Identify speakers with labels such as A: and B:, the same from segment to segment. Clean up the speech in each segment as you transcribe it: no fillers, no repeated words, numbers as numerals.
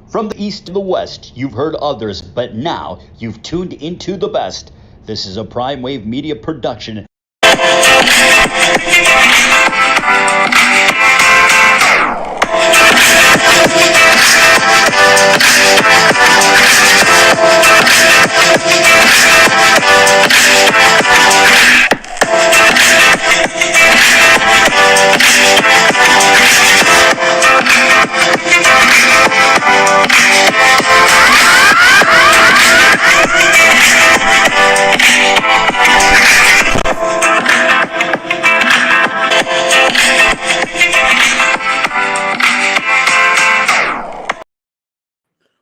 A: From the east to the west, you've heard others, but now you've tuned into the best. This is a Prime Wave Media production.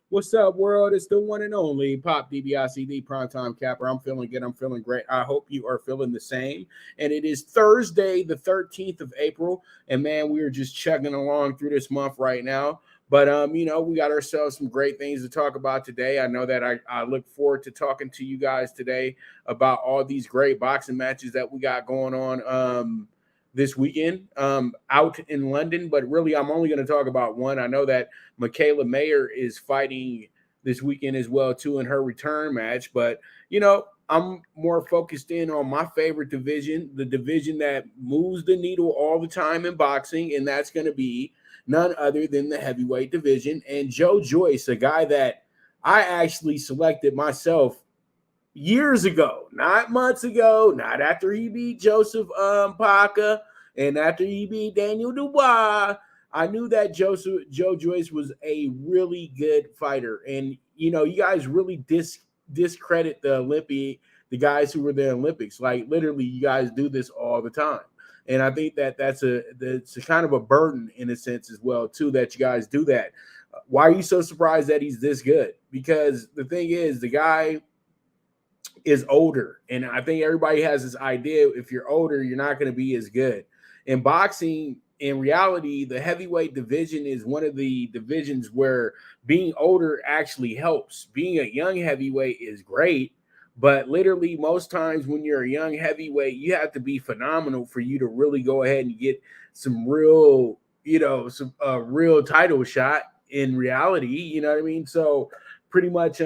B: What's up, world? It's the one and only Pop DBIC, the Primetime Capper. I'm feeling good. I'm feeling great. I hope you are feeling the same. And it is Thursday, the 13th of April. And, man, we are just chugging along through this month right now. But, we got ourselves some great things to talk about today. I know that I look forward to talking to you guys today about all these great boxing matches that we got going on this weekend out in London. But really, I'm only going to talk about one. I know that Michaela Mayer is fighting this weekend as well, too, in her return match. But, I'm more focused in on my favorite division, the division that moves the needle all the time in boxing, and that's going to be none other than the heavyweight division. And Joyce, a guy that I actually selected myself years ago, not months ago, not after he beat Joseph Parker and after he beat Daniel Dubois. I knew that Joe Joyce was a really good fighter. And, you guys really discredit the guys who were in the Olympics. Like, literally, you guys do this all the time. And I think that's a kind of a burden in a sense as well, too, that you guys do that. Why are you so surprised that he's this good? Because the thing is, the guy is older. And I think everybody has this idea, if you're older, you're not going to be as good. In boxing, in reality, the heavyweight division is one of the divisions where being older actually helps. Being a young heavyweight is great, but literally most times when you're a young heavyweight, you have to be phenomenal for you to really go ahead and get some real, real title shot in reality. You know what I mean? So pretty much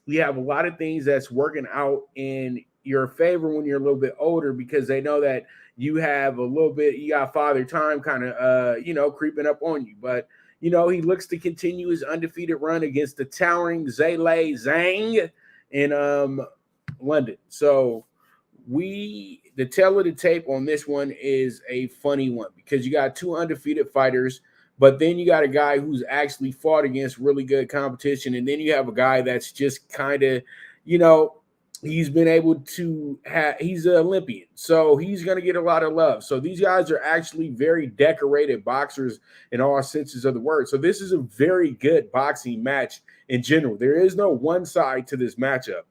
B: we have a lot of things that's working out in your favor when you're a little bit older, because they know that you have you got father time kind of, creeping up on you. But, he looks to continue his undefeated run against the towering Zhelei Zhang in London. So the tale of the tape on this one is a funny one, because you got two undefeated fighters, but then you got a guy who's actually fought against really good competition. And then you have a guy that's just kind of, he's been able to he's an Olympian, so he's going to get a lot of love. So these guys are actually very decorated boxers in all senses of the word. So this is a very good boxing match in general. There is no one side to this matchup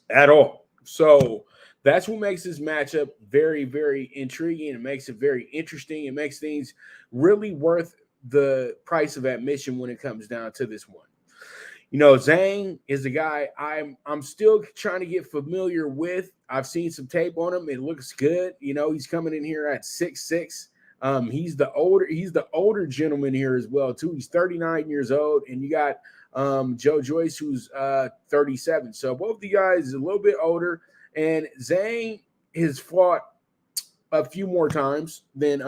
B: at all. So that's what makes this matchup very, very intriguing. It makes it very interesting. It makes things really worth the price of admission when it comes down to this one. Zhang is a guy I'm still trying to get familiar with. I've seen some tape on him. It looks good. He's coming in here at 6'6". He's the older gentleman here as well, too. He's 39 years old, and you got Joe Joyce, who's 37. So both the guys are a little bit older, and Zhang has fought a few more times than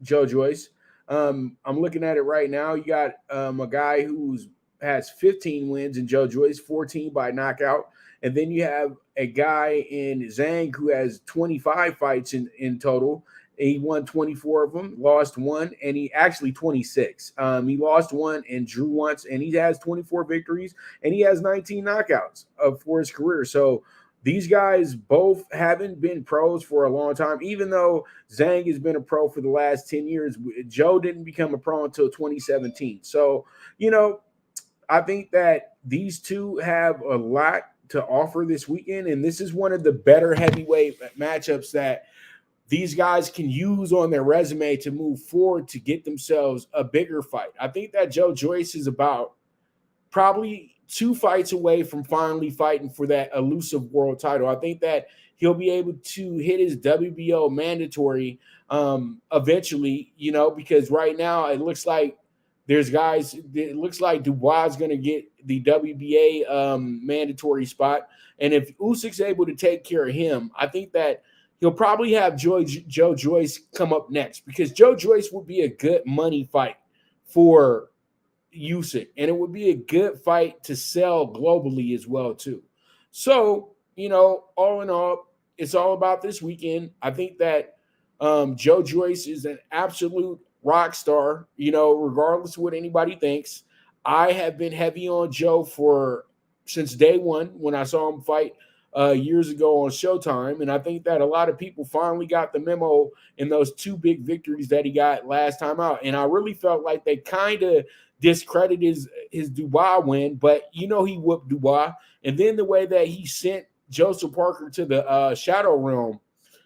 B: Joe Joyce. I'm looking at it right now. You got a guy who's has 15 wins in Joe Joyce, 14 by knockout. And then you have a guy in Zhang who has 25 fights in total. He won 24 of them, lost one, and he actually 26. He lost one and drew once, and he has 24 victories, and he has 19 knockouts for his career. So these guys both haven't been pros for a long time, even though Zhang has been a pro for the last 10 years. Joe didn't become a pro until 2017. So, I think that these two have a lot to offer this weekend, and this is one of the better heavyweight matchups that these guys can use on their resume to move forward to get themselves a bigger fight. I think that Joe Joyce is about probably 2 fights away from finally fighting for that elusive world title. I think that he'll be able to hit his WBO mandatory eventually, because right now it looks like There's guys, it looks like Dubois is going to get the WBA mandatory spot. And if Usyk's able to take care of him, I think that he'll probably have Joe Joyce come up next, because Joe Joyce would be a good money fight for Usyk, and it would be a good fight to sell globally as well too. So, all in all, it's all about this weekend. I think that Joe Joyce is an absolute rock star, regardless of what anybody thinks. I have been heavy on Joe since day one when I saw him fight years ago on Showtime. And I think that a lot of people finally got the memo in those 2 big victories that he got last time out. And I really felt like they kind of discredited his Dubois win, but he whooped Dubois. And then the way that he sent Joseph Parker to the Shadow Realm,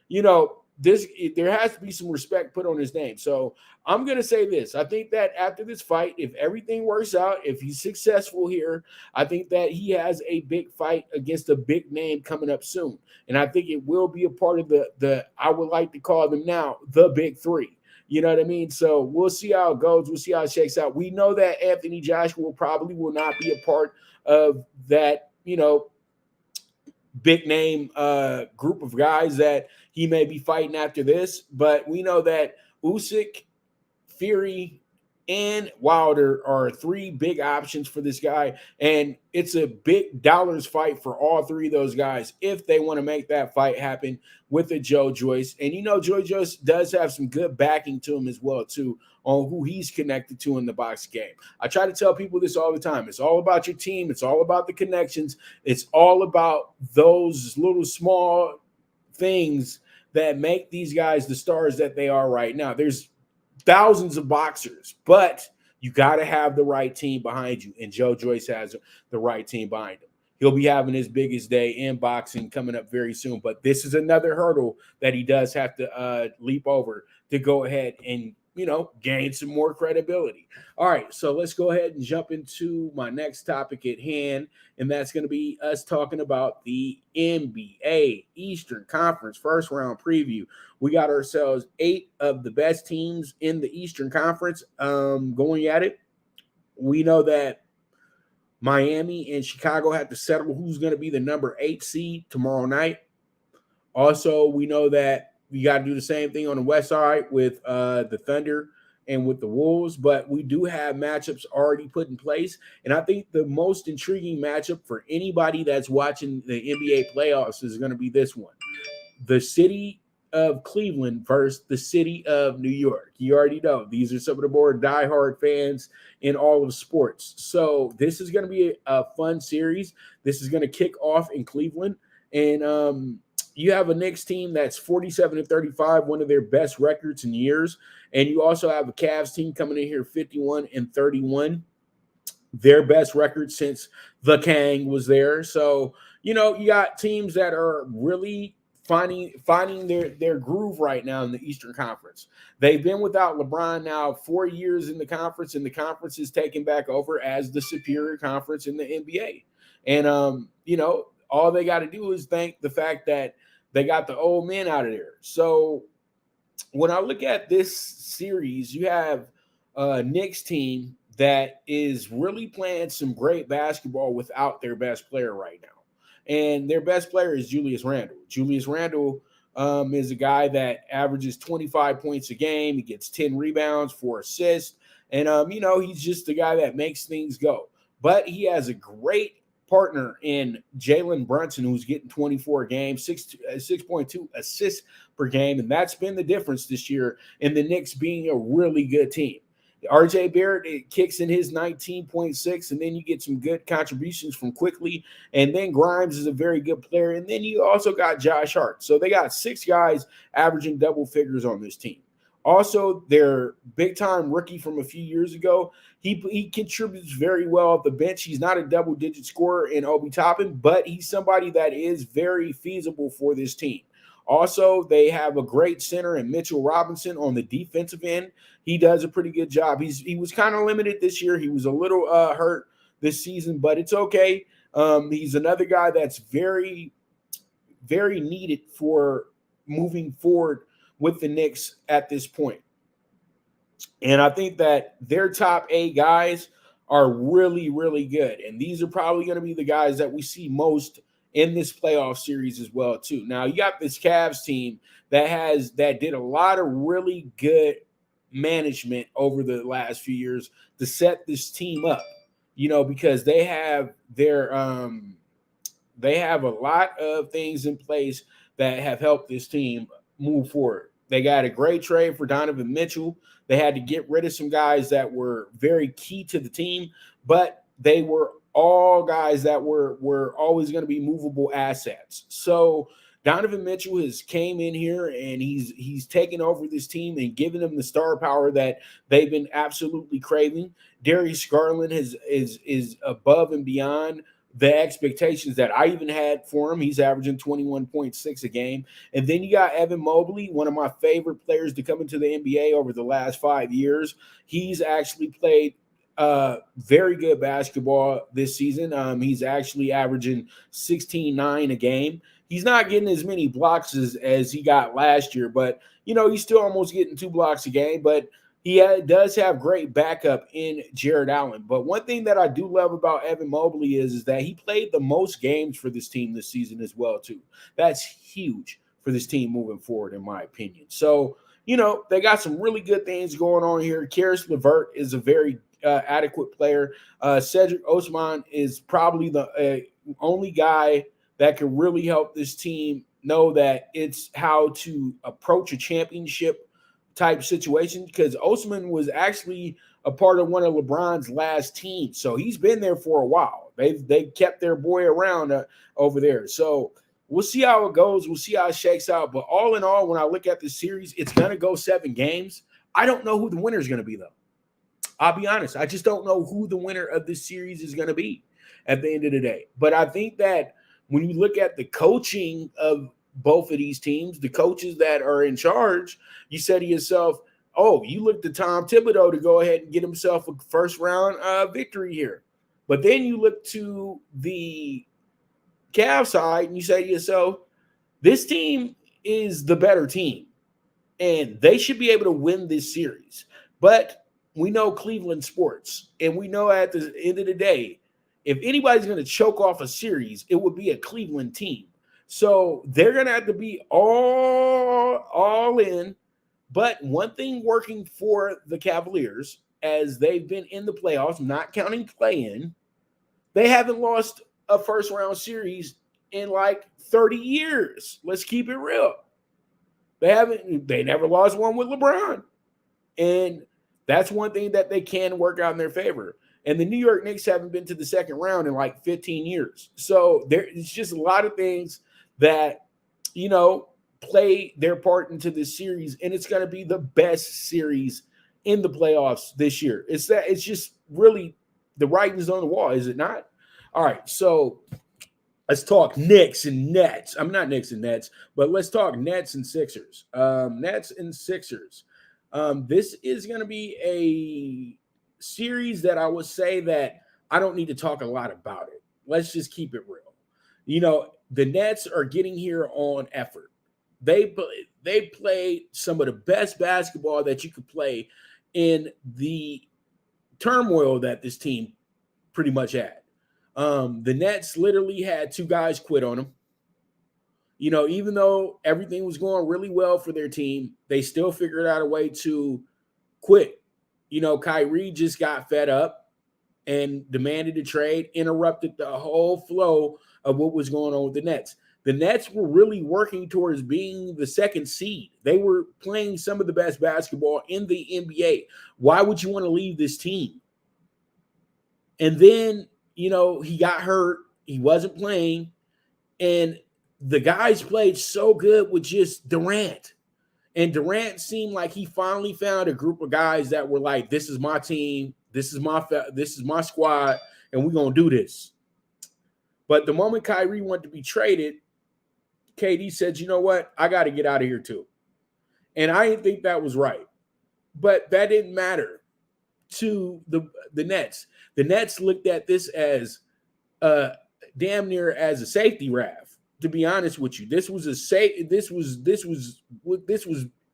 B: there has to be some respect put on his name. So I'm going to say this. I think that after this fight, if everything works out, if he's successful here, I think that he has a big fight against a big name coming up soon. And I think it will be a part of the I would like to call them now, the big 3. You know what I mean? So we'll see how it goes. We'll see how it shakes out. We know that Anthony Joshua probably will not be a part of that, big name group of guys that he may be fighting after this. But we know that Usyk, Fury, and Wilder are 3 big options for this guy. And it's a big dollars fight for all 3 of those guys if they want to make that fight happen with a Joe Joyce. And Joe Joyce does have some good backing to him as well, too, on who he's connected to in the boxing game. I try to tell people this all the time. It's all about your team. It's all about the connections. It's all about those little small things that make these guys the stars that they are right now. There's thousands of boxers, but you got to have the right team behind you, and Joe Joyce has the right team behind him. He'll be having his biggest day in boxing coming up very soon, but this is another hurdle that he does have to leap over to go ahead and gain some more credibility. All right, so let's go ahead and jump into my next topic at hand, and that's going to be us talking about the NBA Eastern Conference first round preview. We got ourselves 8 of the best teams in the Eastern Conference going at it. We know that Miami and Chicago have to settle who's going to be the number 8 seed tomorrow night. Also, we know that we got to do the same thing on the West side with the Thunder and with the Wolves, but we do have matchups already put in place. And I think the most intriguing matchup for anybody that's watching the NBA playoffs is going to be this one. The city of Cleveland versus the city of New York. You already know these are some of the more diehard fans in all of sports. So this is going to be a fun series. This is going to kick off in Cleveland. And you have a Knicks team that's 47-35, one of their best records in years. And you also have a Cavs team coming in here 51-31, their best record since the Kang was there. So, you got teams that are really finding their groove right now in the Eastern Conference. They've been without LeBron now 4 years in the conference, and the conference is taken back over as the superior conference in the NBA. And, all they got to do is thank the fact that they got the old men out of there. So when I look at this series, you have a Knicks team that is really playing some great basketball without their best player right now. And their best player is Julius Randle. Julius Randle is a guy that averages 25 points a game. He gets 10 rebounds, 4 assists. And, he's just the guy that makes things go. But he has a great partner in Jalen Brunson, who's getting 24 games, 6.2 assists per game. And that's been the difference this year in the Knicks being a really good team. RJ Barrett, it kicks in his 19.6, and then you get some good contributions from Quickly. And then Grimes is a very good player. And then you also got Josh Hart. So they got 6 guys averaging double figures on this team. Also, their big-time rookie from a few years ago, he contributes very well at the bench. He's not a double-digit scorer in Obi Toppin, but he's somebody that is very feasible for this team. Also, they have a great center in Mitchell Robinson on the defensive end. He does a pretty good job. He was kind of limited this year. He was a little hurt this season, but it's okay. He's another guy that's very, very needed for moving forward with the Knicks at this point. And I think that their top 8 guys are really, really good. And these are probably going to be the guys that we see most in this playoff series as well, too. Now, you got this Cavs team that did a lot of really good management over the last few years to set this team up, because they have they have a lot of things in place that have helped this team move forward. They got a great trade for Donovan Mitchell. They had to get rid of some guys that were very key to the team, but they were all guys that were always going to be movable assets. So Donovan Mitchell has came in here and he's taken over this team and given them the star power that they've been absolutely craving. Darius Garland is above and beyond the expectations that I even had for him. He's averaging 21.6 a game. And then you got Evan Mobley, one of my favorite players to come into the NBA over the last 5 years. He's actually played very good basketball this season. He's actually averaging 16-9 a game. He's not getting as many blocks as he got last year, but, he's still almost getting 2 blocks a game. But he does have great backup in Jared Allen. But one thing that I do love about Evan Mobley is that he played the most games for this team this season as well, too. That's huge for this team moving forward, in my opinion. So, they got some really good things going on here. Karis LeVert is a very adequate player. Cedric Osman is probably the only guy that can really help this team know that it's how to approach a championship type situation, because Osman was actually a part of one of LeBron's last teams. So he's been there for a while. They kept their boy around over there. So we'll see how it goes. We'll see how it shakes out. But all in all, when I look at the series, it's going to go 7 games. I don't know who the winner is going to be, though. I'll be honest. I just don't know who the winner of this series is going to be at the end of the day. But I think that when you look at the coaching of both of these teams, the coaches that are in charge, you say to yourself, oh, you look to Tom Thibodeau to go ahead and get himself a first round victory here. But then you look to the Cavs side and you say to yourself, this team is the better team and they should be able to win this series. But we know Cleveland sports, and we know at the end of the day, if anybody's going to choke off a series, it would be a Cleveland team. So they're going to have to be all in. But one thing working for the Cavaliers, as they've been in the playoffs, not counting play-in, they haven't lost a first-round series in like 30 years. Let's keep it real. They never lost one with LeBron. And that's one thing that they can work out in their favor. And the New York Knicks haven't been to the second round in like 15 years. So it's just a lot of things that, play their part into this series. And it's going to be the best series in the playoffs this year. It's just really the writing's on the wall, is it not? All right. So let's talk Knicks and Nets. I'm not Knicks and Nets, but let's talk Nets and Sixers. Nets and Sixers. This is going to be a series that I would say that I don't need to talk a lot about it. Let's just keep it real. The Nets are getting here on effort. They played some of the best basketball that you could play in the turmoil that this team pretty much had. The Nets literally had 2 guys quit on them. Even though everything was going really well for their team, they still figured out a way to quit. Kyrie just got fed up and demanded a trade, interrupted the whole flow of what was going on with the Nets. The Nets were really working towards being the second seed. They were playing some of the best basketball in the NBA. Why would you want to leave this team? And then, he got hurt. He wasn't playing. And the guys played so good with just Durant. And Durant seemed like he finally found a group of guys that were like, this is my team. This is my squad. And we're going to do this. But the moment Kyrie wanted to be traded, KD said, you know what? I got to get out of here too. And I didn't think that was right. But that didn't matter to the Nets. The Nets looked at this as damn near as a safety raft. To be honest with you, this was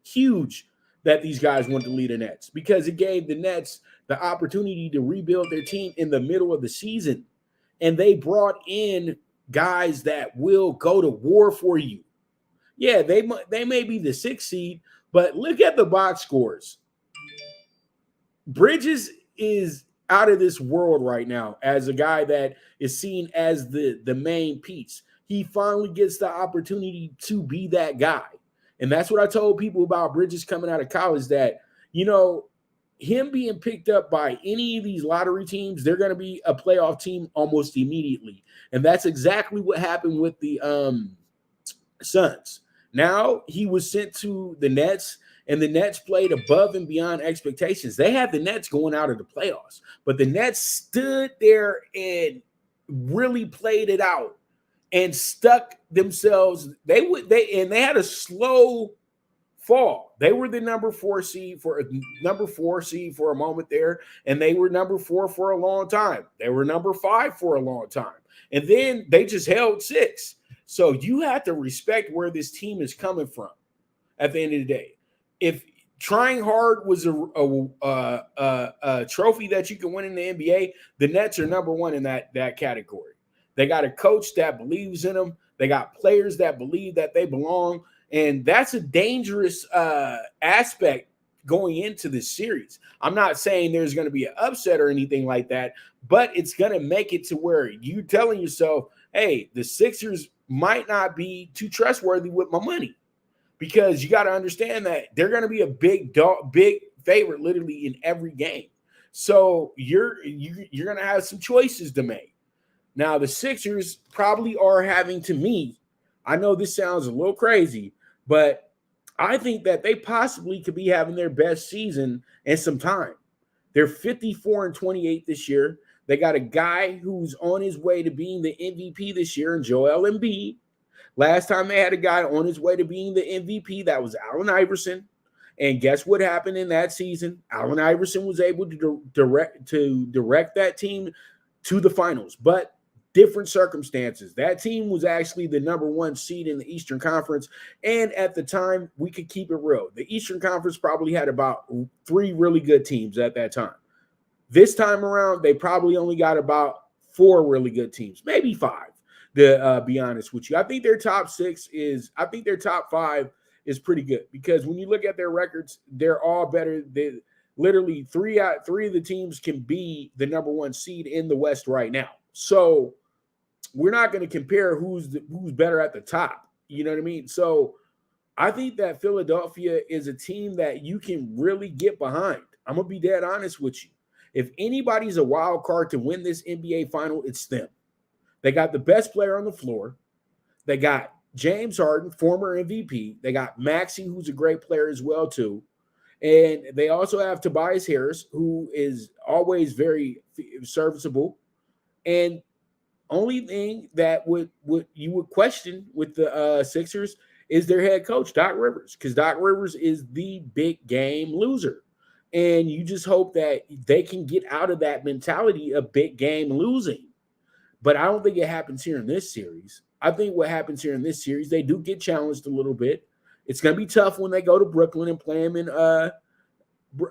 B: huge that these guys wanted to lead the Nets, because it gave the Nets the opportunity to rebuild their team in the middle of the season. And they brought in guys that will go to war for you. Yeah, they may be the 6th seed, but look at the box scores. Bridges is out of this world right now as a guy that is seen as the main piece. He finally gets the opportunity to be that guy. And that's what I told people about Bridges coming out of college, that, him being picked up by any of these lottery teams, they're going to be a playoff team almost immediately. And that's exactly what happened with the Suns. Now he was sent to the Nets, and the Nets played above and beyond expectations. They had the Nets going out of the playoffs, but the Nets stood there and really played it out and stuck themselves. They had a slow fall. They were the number 4 seed for a moment there, and they were number 4 for a long time. They were number 5 for a long time, and then they just held 6. So you have to respect where this team is coming from at the end of the day. If trying hard was a trophy that you can win in the NBA, the Nets are number 1 in that category. They got a coach that believes in them. They got players that believe that they belong. And that's a dangerous aspect going into this series. I'm not saying there's going to be an upset or anything like that, but it's going to make it to where you're telling yourself, hey, the Sixers might not be too trustworthy with my money, because you got to understand that they're going to be a big favorite literally in every game. So you're going to have some choices to make. Now, the Sixers probably are having, to me, I know this sounds a little crazy, but I think that they possibly could be having their best season in some time. They're 54-28 this year. They got a guy who's on his way to being the MVP this year in Joel Embiid. Last time they had a guy on his way to being the MVP, that was Allen Iverson. And guess what happened in that season? Allen Iverson was able to direct that team to the finals, but different circumstances. That team was actually the number 1 seed in the Eastern Conference. And at the time, we could keep it real. The Eastern Conference probably had about 3 really good teams at that time. This time around, they probably only got about 4 really good teams, maybe 5, to be honest with you. I think their top 5 is pretty good, because when you look at their records, they're all better. They literally 3 of the teams can be the number 1 seed in the West right now. So we're not going to compare who's better at the top. You know what I mean? So I think that Philadelphia is a team that you can really get behind. I'm going to be dead honest with you. If anybody's a wild card to win this NBA final, it's them. They got the best player on the floor. They got James Harden, former MVP. They got Maxey, who's a great player as well, too. And they also have Tobias Harris, who is always very serviceable. And only thing that you would question with the Sixers is their head coach, Doc Rivers, because Doc Rivers is the big game loser. And you just hope that they can get out of that mentality of big game losing. But I don't think it happens here in this series. I think what happens here in this series, they do get challenged a little bit. It's going to be tough when they go to Brooklyn and play them in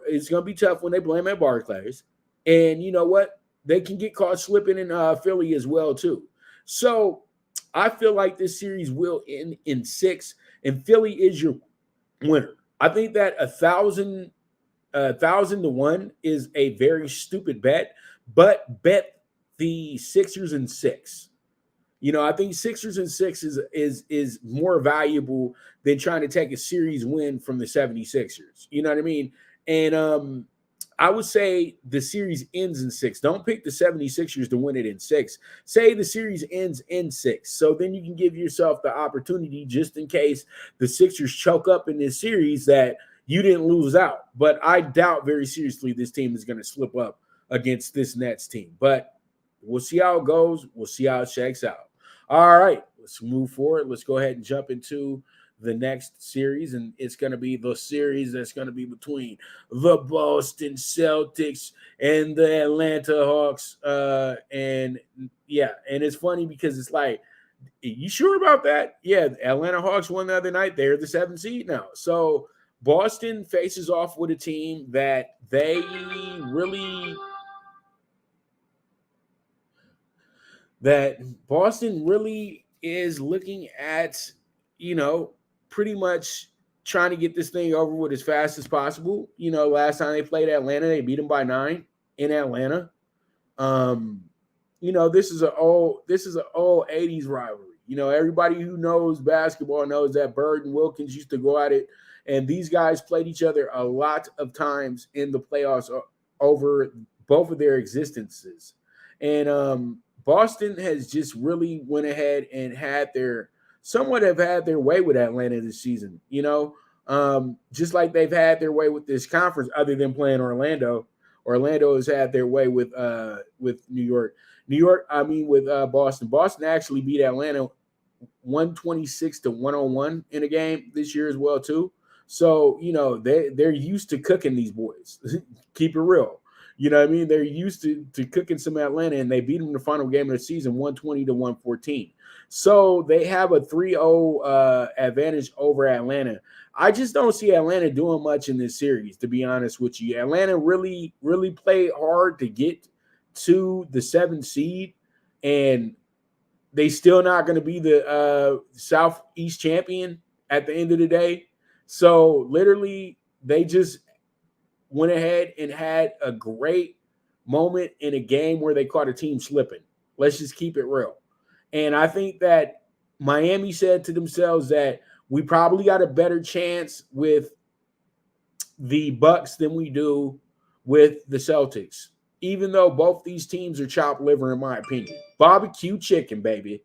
B: it's going to be tough when they play them at Barclays. And you know what? They can get caught slipping in Philly as well, too. So I feel like this series will end in 6, and Philly is your winner. I think that 1,000 to 1 is a very stupid bet, but bet the Sixers in 6. I think Sixers in 6 is more valuable than trying to take a series win from the 76ers. You know what I mean? And I would say the series ends in 6. Don't pick the 76ers to win it in 6. Say the series ends in 6. So then you can give yourself the opportunity, just in case the Sixers choke up in this series, that you didn't lose out. But I doubt very seriously this team is going to slip up against this Nets team. But we'll see how it goes. We'll see how it shakes out. All right, let's move forward. Let's go ahead and jump into the next series, and it's going to be the series that's going to be between the Boston Celtics and the Atlanta Hawks. And it's funny because it's like, you sure about that? Yeah, the Atlanta Hawks won the other night. They're the 7th seed now. So Boston faces off with a team that they really that Boston really is looking at, pretty much trying to get this thing over with as fast as possible. Last time they played Atlanta, they beat them by 9 in Atlanta. This is an old 80s rivalry. Everybody who knows basketball knows that Bird and Wilkins used to go at it, and these guys played each other a lot of times in the playoffs over both of their existences. And Boston has just really went ahead and have had their way with Atlanta this season. Just like they've had their way with this conference, other than playing Orlando. Orlando has had their way with New York. With Boston. Boston actually beat Atlanta 126-101 in a game this year as well too. So they're used to cooking these boys. Keep it real. You know what I mean? They're used to cooking some Atlanta, and they beat them in the final game of the season 120-114. So they have a 3-0 advantage over Atlanta. I just don't see Atlanta doing much in this series, to be honest with you. Atlanta really, really played hard to get to the 7th seed, and they still not going to be the Southeast champion at the end of the day. So literally, they just went ahead and had a great moment in a game where they caught a team slipping. Let's just keep it real. And I think that Miami said to themselves that we probably got a better chance with the Bucks than we do with the Celtics, even though both these teams are chopped liver, in my opinion. Barbecue chicken, baby.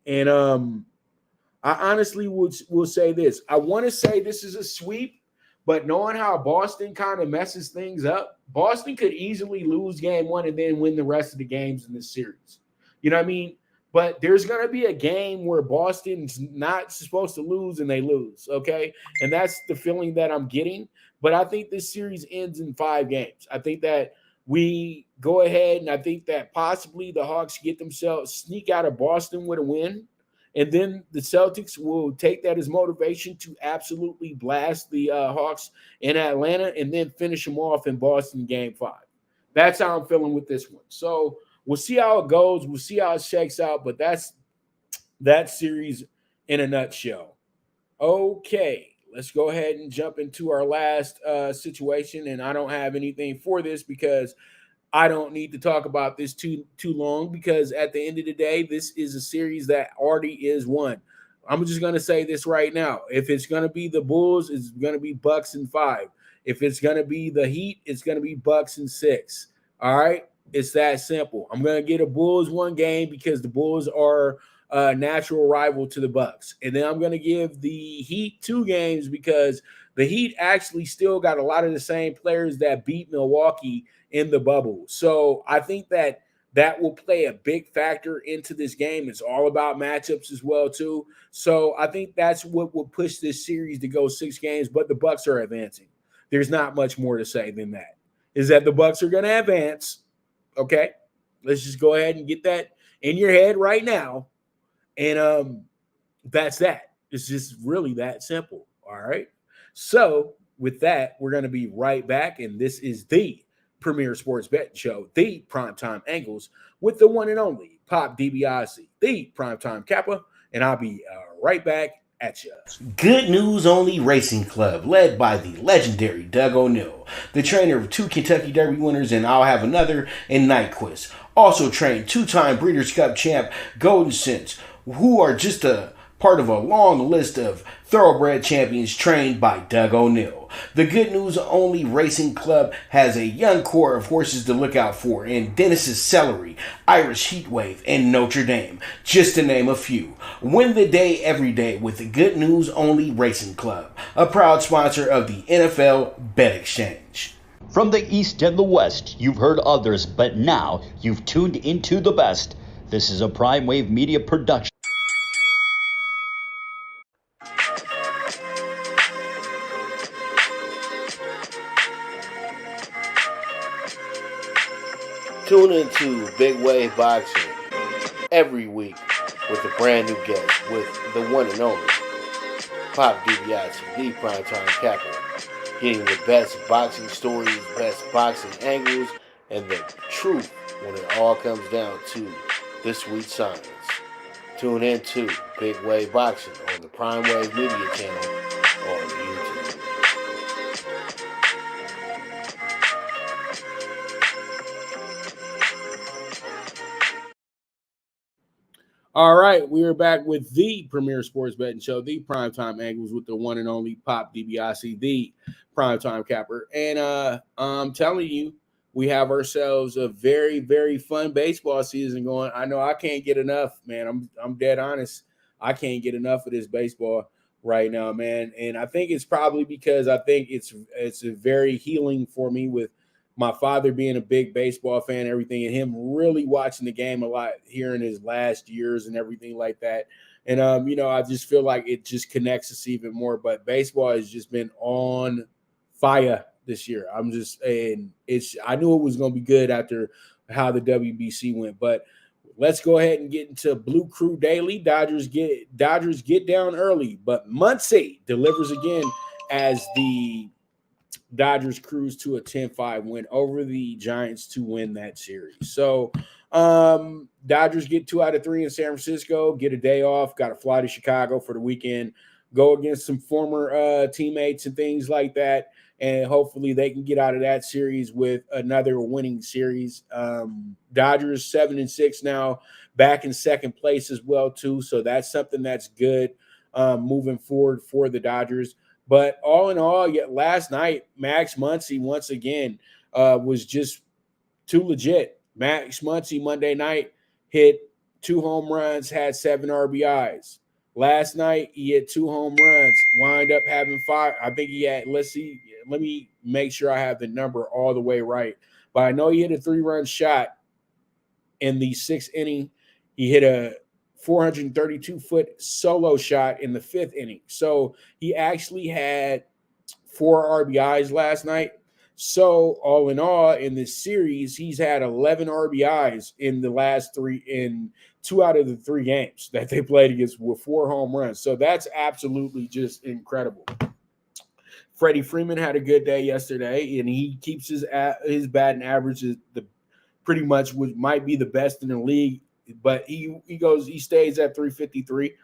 B: And I honestly will say this. I want to say this is a sweep, but knowing how Boston kind of messes things up, Boston could easily lose game 1 and then win the rest of the games in this series. You know what I mean? But there's going to be a game where Boston's not supposed to lose and they lose, okay? And that's the feeling that I'm getting. But I think this series ends in 5 games. I think that we go ahead, and I think that possibly the Hawks sneak out of Boston with a win. And then the Celtics will take that as motivation to absolutely blast the Hawks in Atlanta and then finish them off in Boston game 5. That's how I'm feeling with this one. So we'll see how it goes. We'll see how it shakes out. But that's that series in a nutshell. Okay, let's go ahead and jump into our last situation. And I don't have anything for this because I don't need to talk about this too long, because at the end of the day, this is a series that already is won. I'm just going to say this right now. If it's going to be the Bulls, it's going to be Bucks in 5. If it's going to be the Heat, it's going to be Bucks in 6. All right? It's that simple. I'm going to get a Bulls 1 game because the Bulls are a natural rival to the Bucks. And then I'm going to give the Heat 2 games because the Heat actually still got a lot of the same players that beat Milwaukee in the bubble. So I think that will play a big factor into this game. It's all about matchups as well too. So I think that's what will push this series to go 6 games, but the Bucks are advancing. There's not much more to say than that. Is that the Bucks are going to advance. Okay? Let's just go ahead and get that in your head right now. And that's that. It's just really that simple. All right? So with that, we're going to be right back, and this is the premier sports betting show, the PrimeTime Angles, with the one and only Pop DiBiase, the PrimeTime Kappa, and I'll be right back at you.
C: Good News Only Racing Club, led by the legendary Doug O'Neill, the trainer of 2 Kentucky Derby winners and I'll Have Another and Nyquist. Also trained 2-time Breeders' Cup champ Golden Sense, who are just a part of a long list of thoroughbred champions trained by Doug O'Neill. The Good News Only Racing Club has a young core of horses to look out for in Dennis's Celery, Irish Heatwave, and Notre Dame, just to name a few. Win the day every day with the Good News Only Racing Club, a proud sponsor of the NFL Bet Exchange.
A: From the East and the West, you've heard others, but now you've tuned into the best. This is a Prime Wave Media production.
C: Tune into Big Wave Boxing every week with a brand new guest with the one and only Pop DiBiase, the PrimeTime Kappa. getting the best boxing stories, best boxing angles, and the truth when it all comes down to the sweet science. Tune in to Big Wave Boxing on the Prime Wave Media channel on YouTube.
B: All right, we are back with the premier sports betting show, the PrimeTime Angles, with the one and only Pop DiBiase, the primetime capper. And I'm telling you, we have ourselves a very, very fun baseball season going. I know I can't get enough, man. I'm dead honest. I can't get enough of this baseball right now, man. And I think it's probably because I think it's a very healing for me with my father being a big baseball fan and everything, and him really watching the game a lot here in his last years and everything like that. And I just feel like it just connects us even more. But baseball has just been on fire this year. I'm just saying I knew it was going to be good after how the WBC went. But let's go ahead and get into Blue Crew Daily. Dodgers get down early, but Muncy delivers again as the Dodgers cruise to a 10-5 win over the Giants to win that series. So Dodgers get 2 out of 3 in San Francisco, get a day off, got to fly to Chicago for the weekend, go against some former teammates and things like that, and hopefully they can get out of that series with another winning series. Dodgers 7-6 now, back in second place as well too, so that's something that's good moving forward for the Dodgers. But all in all, last night, Max Muncy once again was just too legit. Max Muncy Monday night hit 2 home runs, had 7 RBIs. Last night, he hit 2 home runs, wind up having 5. I think he had, let me make sure I have the number all the way right. But I know he hit a 3-run shot in the 6th inning. He hit a 432-foot solo shot in the 5th inning. So he actually had 4 RBIs last night. So all in all, in this series, he's had 11 RBIs in the last 2 out of the 3 games that they played against with 4 home runs. So that's absolutely just incredible. Freddie Freeman had a good day yesterday, and he keeps his batting average pretty much might be the best in the league. But he stays at 353.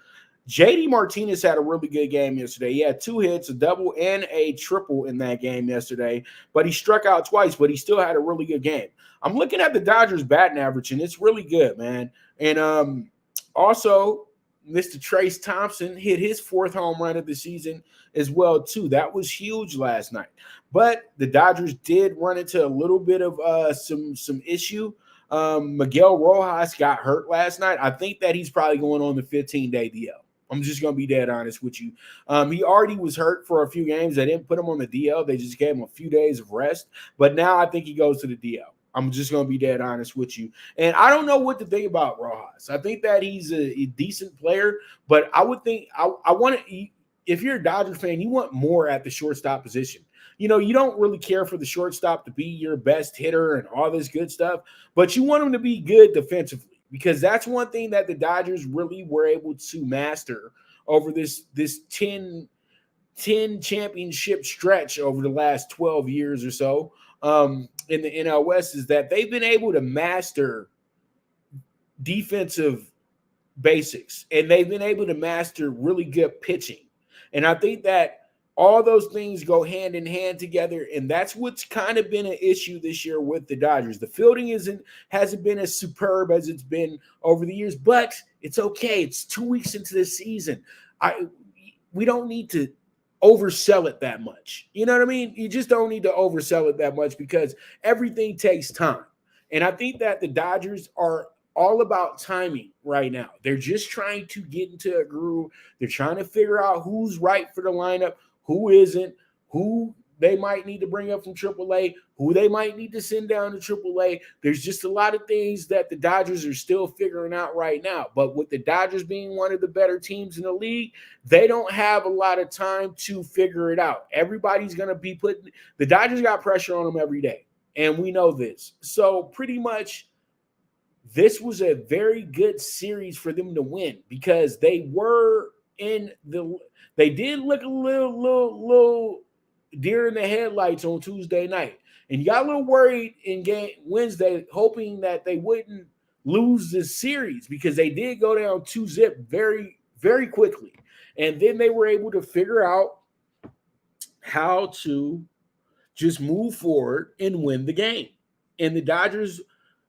B: JD Martinez had a really good game yesterday. He had 2 hits, a double and a triple in that game yesterday, but he struck out twice, but he still had a really good game. I'm looking at the Dodgers batting average, and it's really good, man. And also, Mr. Trace Thompson hit his 4th home run of the season as well, too. That was huge last night. But the Dodgers did run into a little bit of some issue. Miguel Rojas got hurt last night. I think that he's probably going on the 15-day DL. I'm just going to be dead honest with you. He already was hurt for a few games. They didn't put him on the DL. They just gave him a few days of rest. But now I think he goes to the DL. I'm just going to be dead honest with you. And I don't know what to think about Rojas. I think that he's a decent player, but I would think I want to – if you're a Dodgers fan, you want more at the shortstop position. You don't really care for the shortstop to be your best hitter and all this good stuff, but you want him to be good defensively, because that's one thing that the Dodgers really were able to master over this 10 championship stretch over the last 12 years or so in the NL West, is that they've been able to master defensive basics, and they've been able to master really good pitching. And I think that all those things go hand in hand together, and that's what's kind of been an issue this year with the Dodgers. The fielding hasn't been as superb as it's been over the years, but it's okay. It's 2 weeks into the season. We don't need to oversell it that much. You know what I mean? You just don't need to oversell it that much, because everything takes time. And I think that the Dodgers are all about timing right now. They're just trying to get into a groove. They're trying to figure out who's right for the lineup, who isn't, who they might need to bring up from AAA, who they might need to send down to AAA. There's just a lot of things that the Dodgers are still figuring out right now. But with the Dodgers being one of the better teams in the league, they don't have a lot of time to figure it out. Everybody's going to be the Dodgers got pressure on them every day, and we know this. So pretty much this was a very good series for them to win, because they did look a little deer in the headlights on Tuesday night. And you got a little worried in game Wednesday, hoping that they wouldn't lose this series because they did go down 2-0 very, very quickly. And then they were able to figure out how to just move forward and win the game. And the Dodgers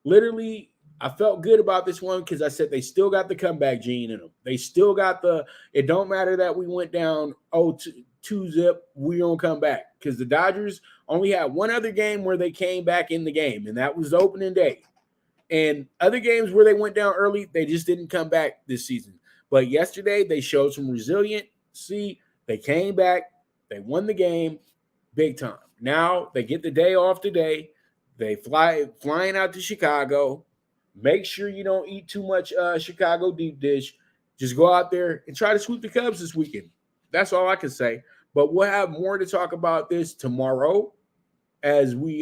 B: literally, I felt good about this one because I said they still got the comeback gene in them. They still got it don't matter that we went down 2-0, we don't come back. Because the Dodgers only had one other game where they came back in the game, and that was the opening day. And other games where they went down early, they just didn't come back this season. But yesterday, they showed some resiliency. They came back. They won the game big time. Now they get the day off today. They flying out to Chicago. Make sure you don't eat too much Chicago deep dish. Just go out there and try to sweep the Cubs this weekend. That's all I can say. But we'll have more to talk about this tomorrow as we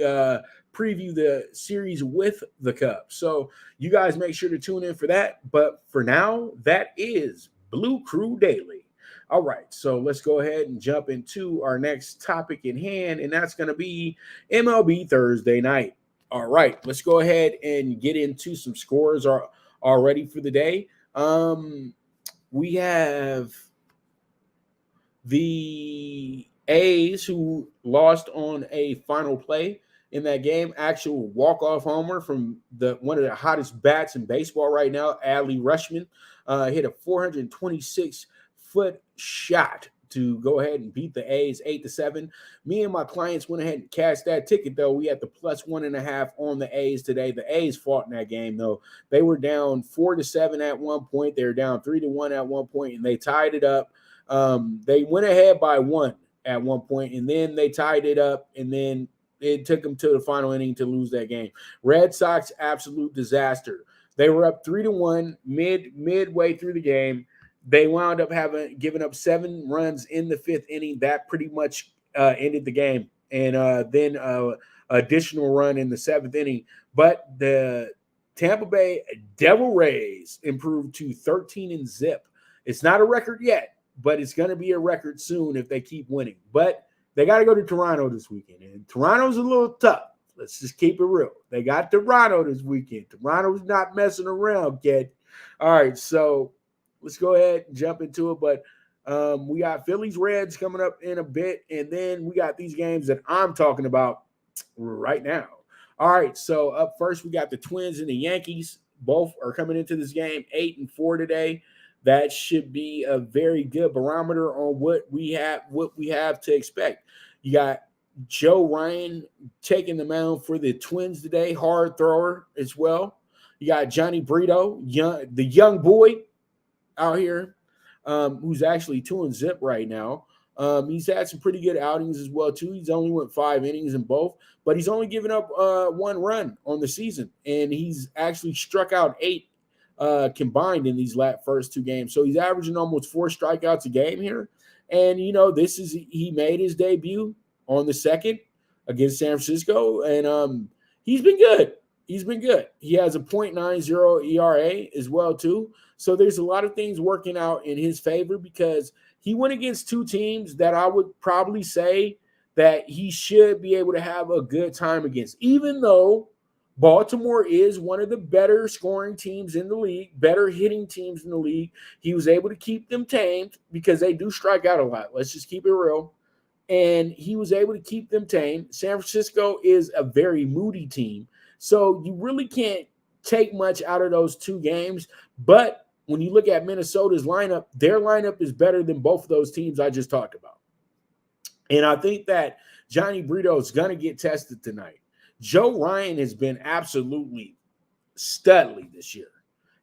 B: preview the series with the Cubs. So you guys make sure to tune in for that. But for now, that is Blue Crew Daily. All right, so let's go ahead and jump into our next topic in hand, and that's going to be MLB Thursday Night. All right, let's go ahead and get into some scores already for the day. We have the A's who lost on a final play in that game. Actual walk-off homer from one of the hottest bats in baseball right now, Adley Rutschman, hit a 426-foot shot to go ahead and beat the A's 8-7. Me and my clients went ahead and cashed that ticket, though. We had the +1.5 on the A's today. The A's fought in that game, though. They were down 4-7 at one point. They were down 3-1 at one point, and they tied it up. They went ahead by 1 at one point, and then they tied it up, and then it took them to the final inning to lose that game. Red Sox, absolute disaster. They were up 3-1 midway through the game. They wound up given up 7 runs in the 5th inning. That pretty much ended the game. And then additional run in the 7th inning. But the Tampa Bay Devil Rays improved to 13-0. It's not a record yet, but it's going to be a record soon if they keep winning. But they got to go to Toronto this weekend. And Toronto's a little tough. Let's just keep it real. They got Toronto this weekend. Toronto's not messing around, kid. All right, so let's go ahead and jump into it. But we got Phillies Reds coming up in a bit, and then we got these games that I'm talking about right now. All right, so up first we got the Twins and the Yankees. Both are coming into this game 8-4 today. That should be a very good barometer on what we have to expect. You got Joe Ryan taking the mound for the Twins today, hard thrower as well. You got Johnny Brito, the young boy out here, who's actually 2-0 right now. He's had some pretty good outings as well, too. He's only went 5 innings in both, but he's only given up 1 run on the season, and he's actually struck out 8 combined in these first 2 games. So he's averaging almost 4 strikeouts a game here. And, he made his debut on the 2nd against San Francisco, and he's been good. He's been good. He has a .90 ERA as well, too. So there's a lot of things working out in his favor because he went against 2 teams that I would probably say that he should be able to have a good time against, even though Baltimore is one of the better scoring teams in the league, better hitting teams in the league. He was able to keep them tamed because they do strike out a lot. Let's just keep it real. And he was able to keep them tamed. San Francisco is a very moody team. So you really can't take much out of those 2 games. But when you look at Minnesota's lineup, their lineup is better than both of those teams I just talked about. And I think that Johnny Brito is going to get tested tonight. Joe Ryan has been absolutely studly this year.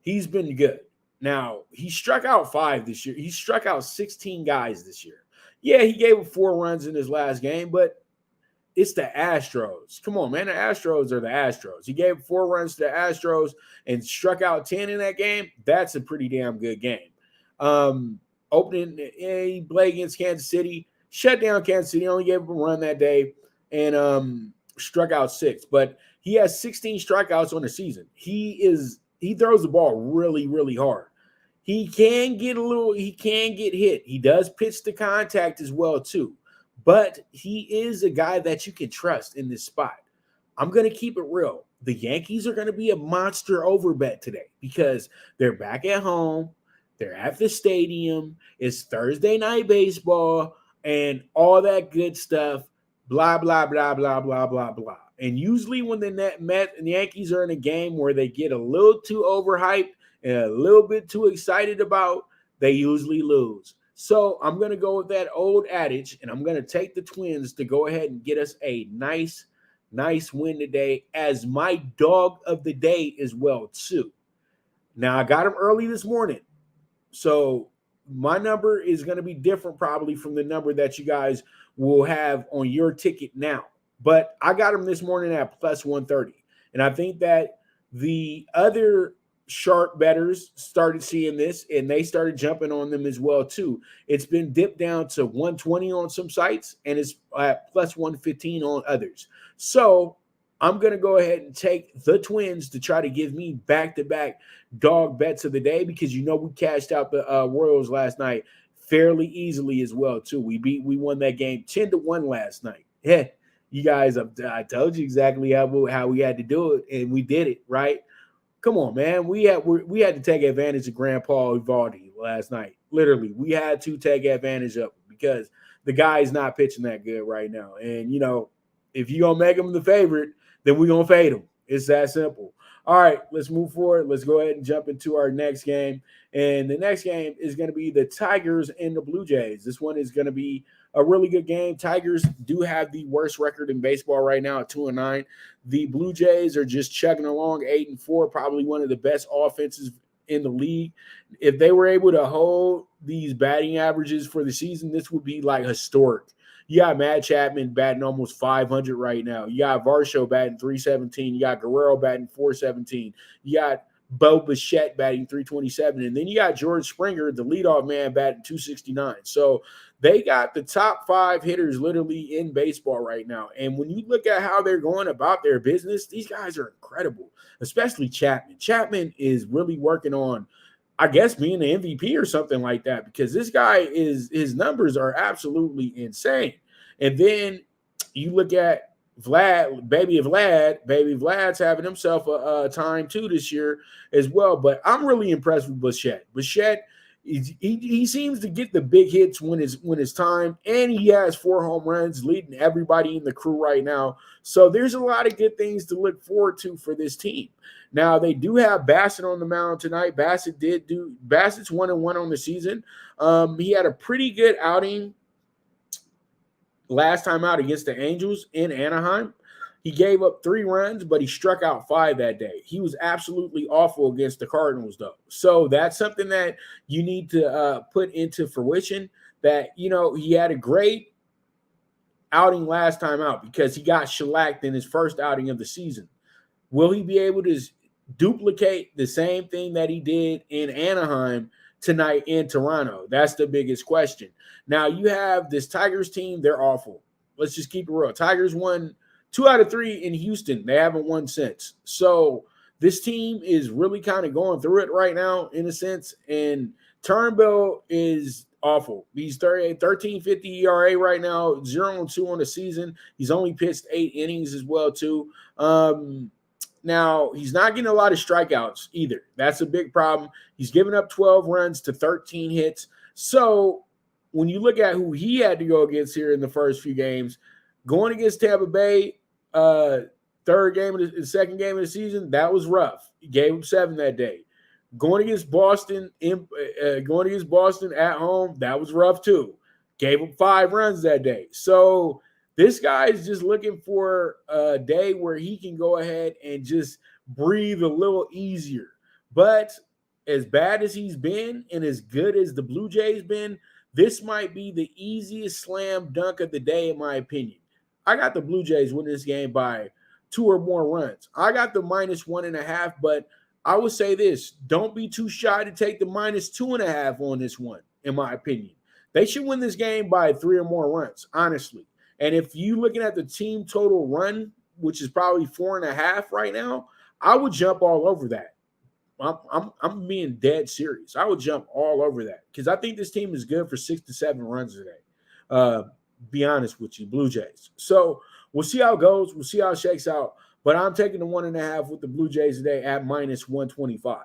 B: He's been good. Now, he struck out 5 this year. He struck out 16 guys this year. Yeah, he gave up 4 runs in his last game, but it's the Astros. Come on, man. The Astros are the Astros. He gave 4 runs to the Astros and struck out 10 in that game. That's a pretty damn good game. Opening, he played against Kansas City, shut down Kansas City, only gave up a run that day, and struck out 6. But he has 16 strikeouts on the season. He throws the ball really, really hard. He can get hit. He does pitch to contact as well, too. but he is a guy that you can trust in this spot. I'm going to keep it real. The Yankees are going to be a monster overbet today because they're back at home. They're at the stadium. It's Thursday night baseball and all that good stuff. Blah, blah, blah, blah, blah, blah, blah. And usually when the Yankees are in a game where they get a little too overhyped and a little bit too excited about, they usually lose. So I'm going to go with that old adage, and I'm going to take the Twins to go ahead and get us a nice win today as my dog of the day as well, too. Now, I got him early this morning, so my number is going to be different probably from the number that you guys will have on your ticket now. But I got him this morning at plus 130, and I think that the other sharp bettors started seeing this and they started jumping on them as well too. It's been dipped down to 120 on some sites and it's at plus 115 on others. So I'm going to go ahead and take the Twins to try to give me back-to-back dog bets of the day because we cashed out the Royals last night fairly easily as well too. We won that game 10-1 last night. Yeah, you guys, I told you exactly how we had to do it and we did it, right? Come on, man. We had to take advantage of Grandpa Evaldi last night. Literally, we had to take advantage of him because the guy is not pitching that good right now. And, if you're going to make him the favorite, then we're going to fade him. It's that simple. All right, let's move forward. Let's go ahead and jump into our next game. And the next game is going to be the Tigers and the Blue Jays. This one is going to be a really good game. Tigers do have the worst record in baseball right now at 2-9. The Blue Jays are just chugging along 8-4, probably one of the best offenses in the league. If they were able to hold these batting averages for the season, this would be like historic. You got Matt Chapman batting almost 500 right now. You got Varsho batting 317. You got Guerrero batting 417. You got Bo Bichette batting 327. And then you got George Springer, the leadoff man, batting 269. So they got the top 5 hitters literally in baseball right now. And when you look at how they're going about their business, these guys are incredible, especially Chapman. Chapman is really working on, I guess, being the MVP or something like that because this guy his numbers are absolutely insane. And then you look at Baby Vlad's having himself a time too this year as well. But I'm really impressed with Bichette. Bichette, he seems to get the big hits when it's time, and he has 4 home runs, leading everybody in the crew right now. So there's a lot of good things to look forward to for this team. Now they do have Bassett on the mound tonight. Bassett's 1-1 on the season. He had a pretty good outing last time out against the Angels in Anaheim. He gave up 3 runs, but he struck out 5 that day. He was absolutely awful against the Cardinals, though. So that's something that you need to put into fruition, that, he had a great outing last time out because he got shellacked in his first outing of the season. Will he be able to duplicate the same thing that he did in Anaheim tonight in Toronto? That's the biggest question. Now, you have this Tigers team. They're awful. Let's just keep it real. Tigers won 2 out of 3 in Houston. They haven't won since. So this team is really kind of going through it right now in a sense. And Turnbull is awful. He's 13.50 ERA right now, 0-2 on the season. He's only pitched 8 innings as well too. Now, he's not getting a lot of strikeouts either. That's a big problem. He's given up 12 runs to 13 hits. So when you look at who he had to go against here in the first few games, going against Tampa Bay, second game of the season, that was rough. He gave him 7 that day. Going against Boston at home, that was rough too. Gave him 5 runs that day. So this guy is just looking for a day where he can go ahead and just breathe a little easier. But as bad as he's been and as good as the Blue Jays been, this might be the easiest slam dunk of the day, in my opinion. I got the Blue Jays winning this game by 2 or more runs. I got the -1.5, but I would say this: don't be too shy to take the -2.5 on this one, in my opinion. They should win this game by 3 or more runs, honestly. And if you're looking at the team total run, which is probably 4.5 right now, I would jump all over that. I'm being dead serious. I would jump all over that because I think this team is good for 6 to 7 runs today. be honest with you, Blue Jays. So we'll see how it goes. We'll see how it shakes out. But I'm taking the 1.5 with the Blue Jays today at minus 125.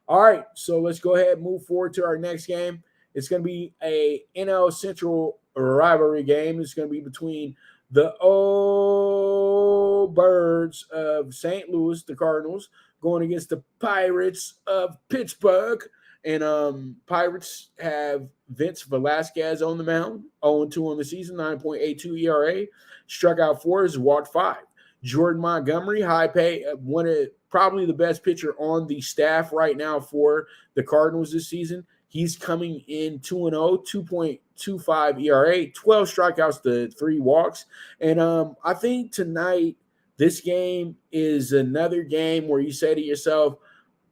B: All right, so let's go ahead and move forward to our next game. It's going to be a NL Central rivalry game. It's going to be between the old birds of St. Louis, the Cardinals, going against the Pirates of Pittsburgh. And Pirates have Vince Velasquez on the mound, 0-2 on the season, 9.82 ERA, struck out 4, walked 5. Jordan Montgomery, high pay, one of probably the best pitcher on the staff right now for the Cardinals this season. He's coming in 2-0, 2.25 ERA, 12 strikeouts to 3 walks. And I think tonight this game is another game where you say to yourself,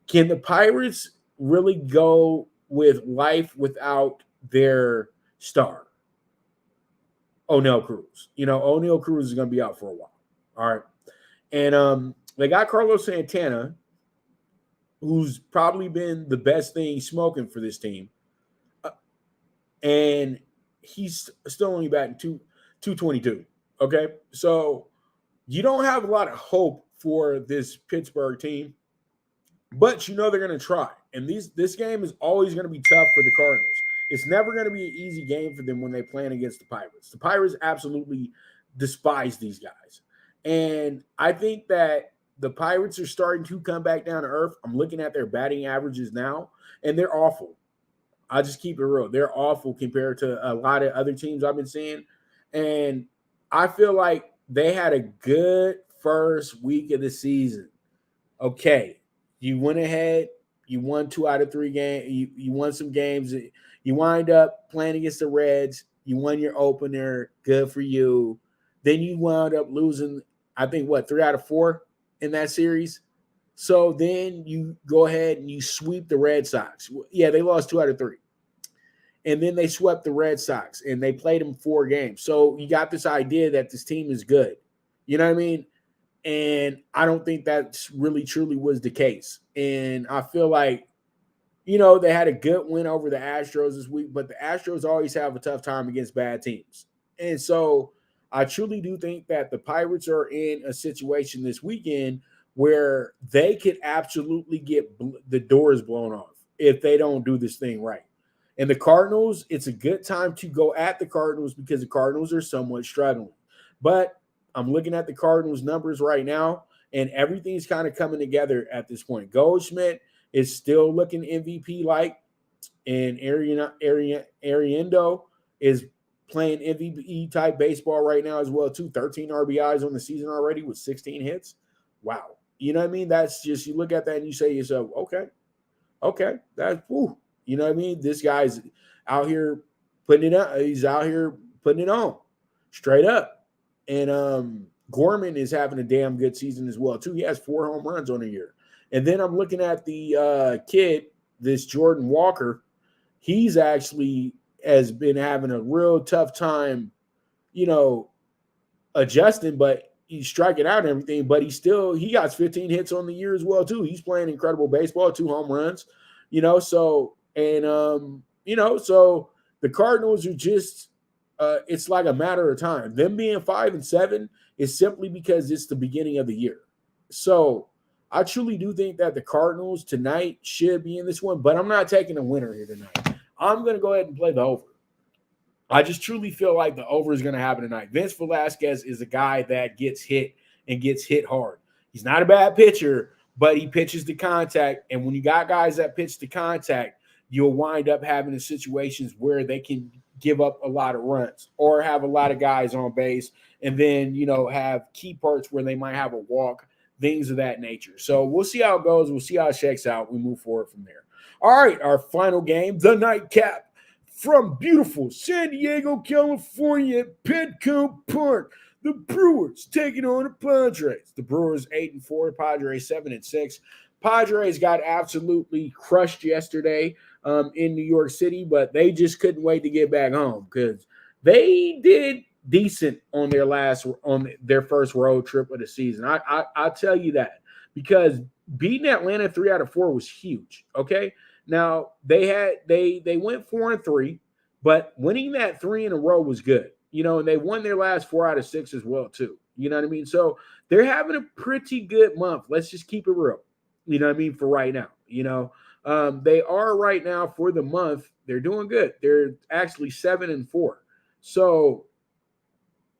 B: can the Pirates really go with life without their star, O'Neal Cruz? O'Neal Cruz is going to be out for a while. All right. And they got Carlos Santana, who's probably been the best thing smoking for this team. And he's still only batting 222. Okay. So you don't have a lot of hope for this Pittsburgh team, but they're going to try. And this game is always going to be tough for the Cardinals. It's never going to be an easy game for them when they play against the Pirates. The Pirates absolutely despise these guys. And I think that the Pirates are starting to come back down to earth. I'm looking at their batting averages now, and they're awful. I'll just keep it real. They're awful compared to a lot of other teams I've been seeing. And I feel like they had a good first week of the season. Okay, you went ahead. You won 2 out of 3 games. You won some games. You wind up playing against the Reds. You won your opener. Good for you. Then you wound up losing, I think, 3 out of 4 in that series. So then you go ahead and you sweep the Red Sox. Yeah, they lost 2 out of 3. And then they swept the Red Sox, and they played them 4 games. So you got this idea that this team is good. You know what I mean? And I don't think that's really truly was the case. And I feel like, they had a good win over the Astros this week, but the Astros always have a tough time against bad teams. And so I truly do think that the Pirates are in a situation this weekend where they could absolutely get the doors blown off if they don't do this thing right. And the Cardinals, it's a good time to go at the Cardinals because the Cardinals are somewhat struggling. But I'm looking at the Cardinals numbers right now, and everything's kind of coming together at this point. Goldschmidt is still looking MVP-like, and Ariendo is playing MVP-type baseball right now as well, too. 13 RBIs on the season already with 16 hits. Wow. You know what I mean? That's just, you look at that and you say to yourself, okay, that's, woo. You know what I mean? This guy's out here putting it up. He's out here putting it on straight up. And Gorman is having a damn good season as well, too. He has 4 home runs on a year. And then I'm looking at the kid, this Jordan Walker. He's actually has been having a real tough time, adjusting, but he's striking out and everything. But he got 15 hits on the year as well, too. He's playing incredible baseball, 2 home runs, so the Cardinals are just it's like a matter of time. Them being 5-7 is simply because it's the beginning of the year. So I truly do think that the Cardinals tonight should be in this one, but I'm not taking a winner here tonight. I'm going to go ahead and play the over. I just truly feel like the over is going to happen tonight. Vince Velasquez is a guy that gets hit and gets hit hard. He's not a bad pitcher, but he pitches to contact. And when you got guys that pitch to contact, you'll wind up having situations where they can give up a lot of runs or have a lot of guys on base and then, have key parts where they might have a walk, things of that nature. So we'll see how it goes. We'll see how it shakes out. We move forward from there. All right, our final game, the nightcap from beautiful San Diego, California, at Petco Park. The Brewers taking on the Padres. The Brewers 8-4, Padres 7-6. Padres got absolutely crushed yesterday in New York City, but they just couldn't wait to get back home because they did decent on their first road trip of the season. I'll tell you that because beating Atlanta 3 out of 4 was huge. Okay, now they went 4-3, but winning that 3 in a row was good. and they won their last 4 out of 6 as well, too. You know what I mean? So they're having a pretty good month. Let's just keep it real. You know what I mean? For right now, they are right now for the month. They're doing good. They're actually 7-4. So,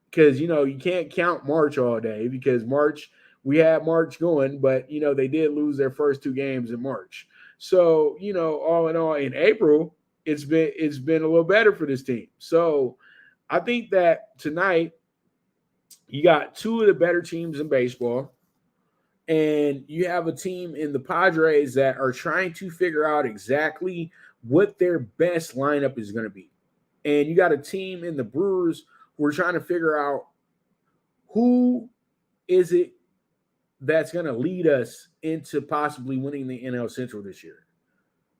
B: because, you can't count March all day because we had March going, but, they did lose their first 2 games in March. So, all in all, in April, it's been a little better for this team. So I think that tonight you got 2 of the better teams in baseball, and you have a team in the Padres that are trying to figure out exactly what their best lineup is going to be. And you got a team in the Brewers who are trying to figure out who is it that's going to lead us into possibly winning the NL Central this year.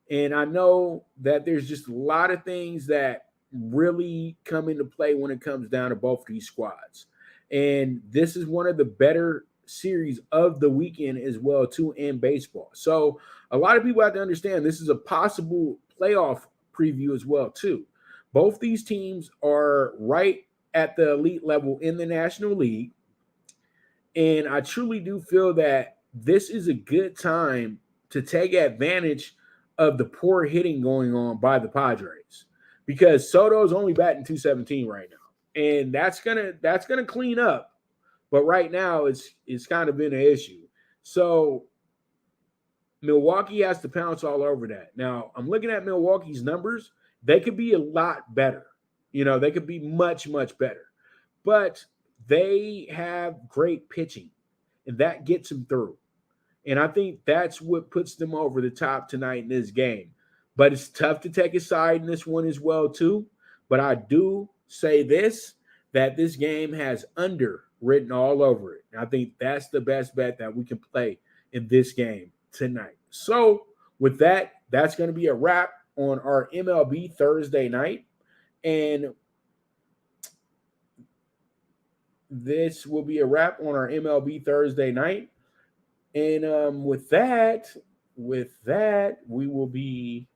B: And I know that there's just a lot of things that really come into play when it comes down to both these squads. And this is one of the better series of the weekend as well, too, in baseball. So a lot of people have to understand this is a possible playoff preview as well, too. Both these teams are right at the elite level in the National League. And I truly do feel that this is a good time to take advantage of the poor hitting going on by the Padres, because Soto's only batting .217 right now, and that's gonna clean up. But right now, it's kind of been an issue. So Milwaukee has to pounce all over that. Now I'm looking at Milwaukee's numbers; they could be a lot better. They could be much, much better, but they have great pitching, and that gets them through. And I think that's what puts them over the top tonight in this game. But it's tough to take a side in this one as well, too. But I do say that this game has under written all over it. And I think that's the best bet that we can play in this game tonight. So with that, that's going to be a wrap on our MLB Thursday night. And this will be a wrap on our MLB Thursday night. And with that, we will be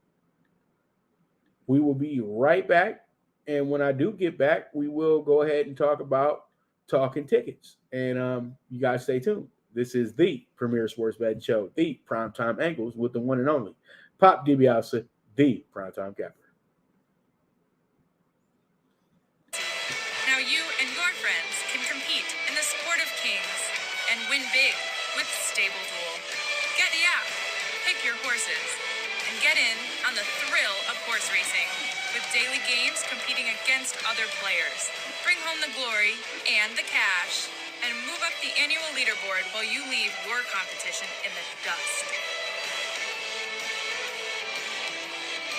B: right back. And when I do get back, we will go ahead and talk about Talkin Tickets. And you guys stay tuned. This is the premier sports betting show, the PrimeTime Angles, with the one and only Pop DiBiase, the PrimeTime Capper.
D: Now you and your friends can compete in the sport of kings and win big with Stable Duel. Get the app, pick your horses, and get in on the thrill of horse racing with daily games competing against other players. Bring home the glory and the cash, and move up the annual leaderboard while you leave your competition in the dust.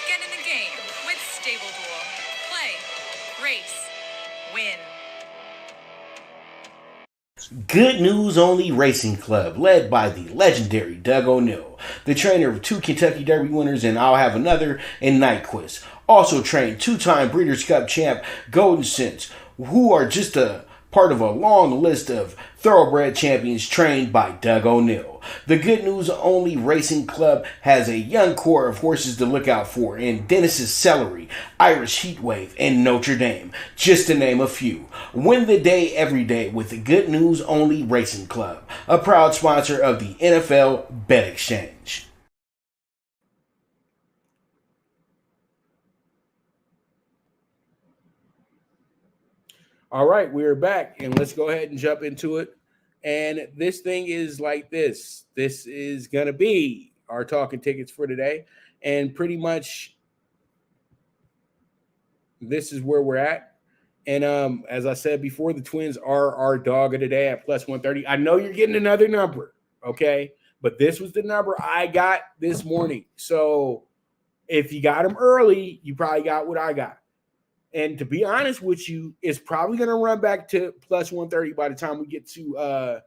D: Get in the game with Stable Duel. Play, race, win.
C: Good News Only Racing Club, led by the legendary Doug O'Neill, the trainer of 2 Kentucky Derby winners and I'll Have Another and Nyquist. Also trained 2-time Breeders' Cup champ Golden Sense, who are just a part of a long list of thoroughbred champions trained by Doug O'Neill. The Good News Only Racing Club has a young core of horses to look out for in Dennis's Celery, Irish Heatwave, and Notre Dame, just to name a few. Win the day every day with the Good News Only Racing Club, a proud sponsor of the NFL Bet Exchange.
B: All right, we're back, and let's go ahead and jump into it. And this thing is like this. This is going to be our Talkin Tickets for today. And pretty much this is where we're at. And as I said before, the Twins are our dog of the day at plus 130. I know you're getting another number, okay? But this was the number I got this morning. So if you got them early, you probably got what I got. And to be honest with you, it's probably going to run back to plus 130 by the time we get to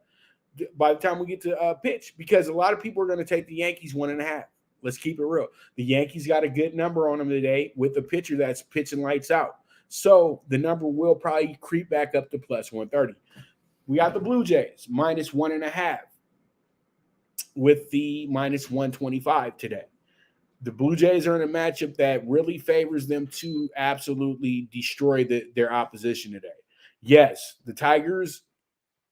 B: pitch, because a lot of people are going to take the Yankees 1.5. Let's keep it real. The Yankees got a good number on them today with a pitcher that's pitching lights out. So the number will probably creep back up to plus 130. We got the Blue Jays minus 1.5 with the minus 125 today. The Blue Jays are in a matchup that really favors them to absolutely destroy their opposition today. Yes, the Tigers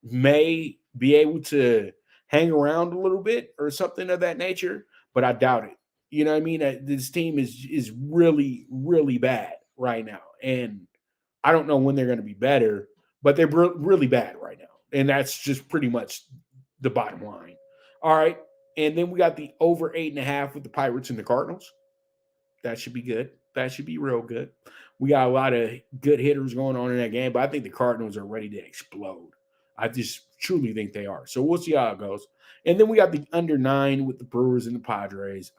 B: may be able to hang around a little bit or something of that nature, but I doubt it. You know what I mean? This team is really, really bad right now. And I don't know when they're going to be better, but they're really bad right now. And that's just pretty much the bottom line. All right. And then we got the over 8.5 with the Pirates and the Cardinals. That should be good. That should be real good. We got a lot of good hitters going on in that game, but I think the Cardinals are ready to explode. I just truly think they are. So we'll see how it goes. And then we got the under 9 with the Brewers and the Padres.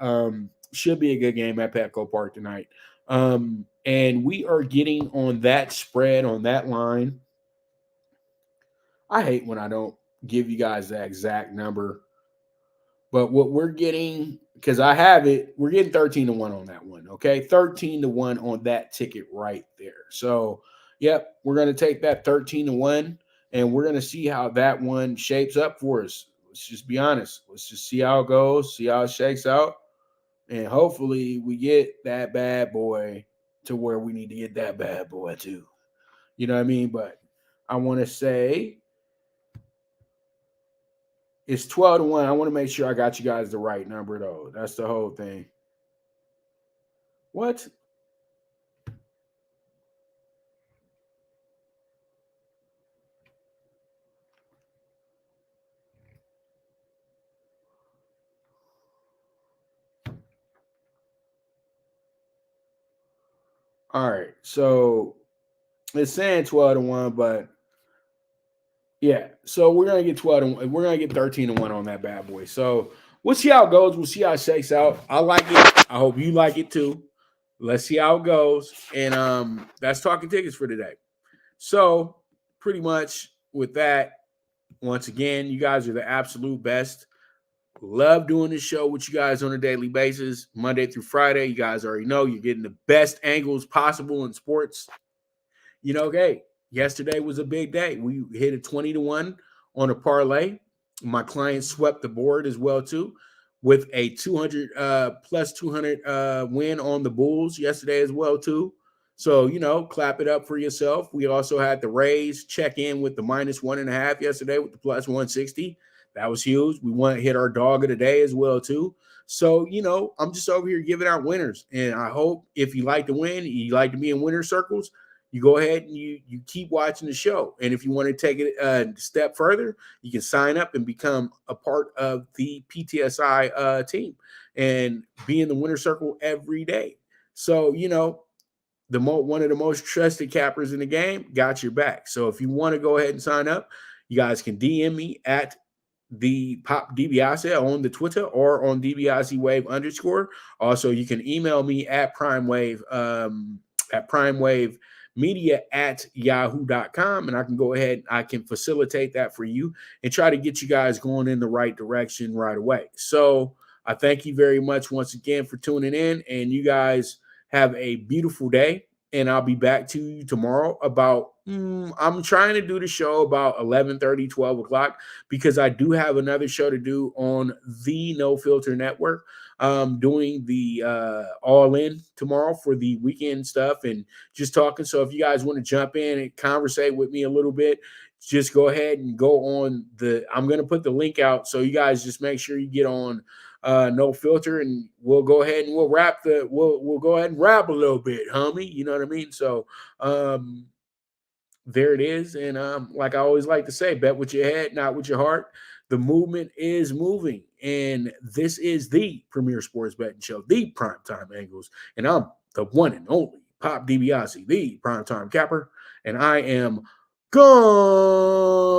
B: Should be a good game at Petco Park tonight. And we are getting on that spread, on that line. I hate when I don't give you guys the exact number. But what we're getting, because I have it, we're getting 13-1 on that one, okay? 13-1 on that ticket right there. So, yep, we're going to take that 13-1, and we're going to see how that one shapes up for us. Let's just be honest. Let's just see how it goes, see how it shakes out, and hopefully we get that bad boy to where we need to get that bad boy too. You know what I mean? But I want to say it's 12-1. I want to make sure I got you guys the right number, though. That's the whole thing. What? All right. So it's saying 12-1, but yeah, so we're gonna get 12-1. We're gonna get 13-1 on that bad boy. So we'll see how it goes. We'll see how it shakes out. I like it. I hope you like it too. Let's see how it goes. And that's talking tickets for today. So pretty much with that, once again, you guys are the absolute best. Love doing this show with you guys on a daily basis, Monday through Friday. You guys already know you're getting the best angles possible in sports. You know, hey, yesterday was a big day. We hit a 20-1 on a parlay. My client swept the board as well, too, with a 200 plus 200 win on the Bulls yesterday as well, too. So, you know, clap it up for yourself. We also had the Rays check in with the -1.5 yesterday with the plus 160. That was huge. We want to hit our dog of the day as well, too. So, you know, I'm just over here giving out winners. And I hope if you like to win, you like to be in winner circles, you go ahead and you keep watching the show. And if you want to take it a step further, you can sign up and become a part of the PTSI team and be in the winner circle every day. So, you know, one of the most trusted cappers in the game got your back. So if you want to go ahead and sign up, you guys can DM me at the Pop DiBiase on the Twitter or on DiBiase Wave _. Also, you can email me at PrimeWaveMedia@yahoo.com, and I can go ahead, I can facilitate that for you and try to get you guys going in the right direction right away. So I thank you very much once again for tuning in, and you guys have a beautiful day. And I'll be back to you tomorrow about, I'm trying to do the show about 11:30, 12 o'clock, because I do have another show to do on the No Filter Network. Doing the All In tomorrow for the weekend stuff and just talking. So if you guys want to jump in and conversate with me a little bit, just go ahead and go on I'm going to put the link out. So you guys just make sure you get on No Filter, and we'll go ahead and we'll go ahead and rap a little bit, homie. You know what I mean? So there it is. And like I always like to say, bet with your head, not with your heart. The movement is moving, and this is the premier sports betting show, the Primetime Angles, and I'm the one and only Pop DiBiase, the Primetime Capper, and I am gone.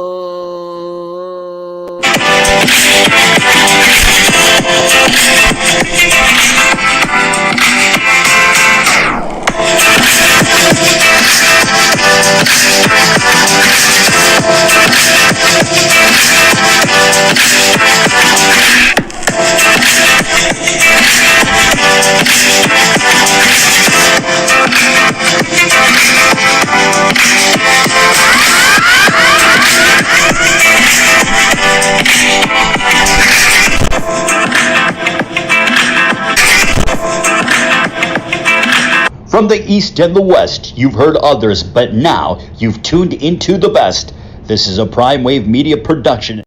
A: From the East and the West, you've heard others, but now you've tuned into the best. This is a Prime Wave Media production.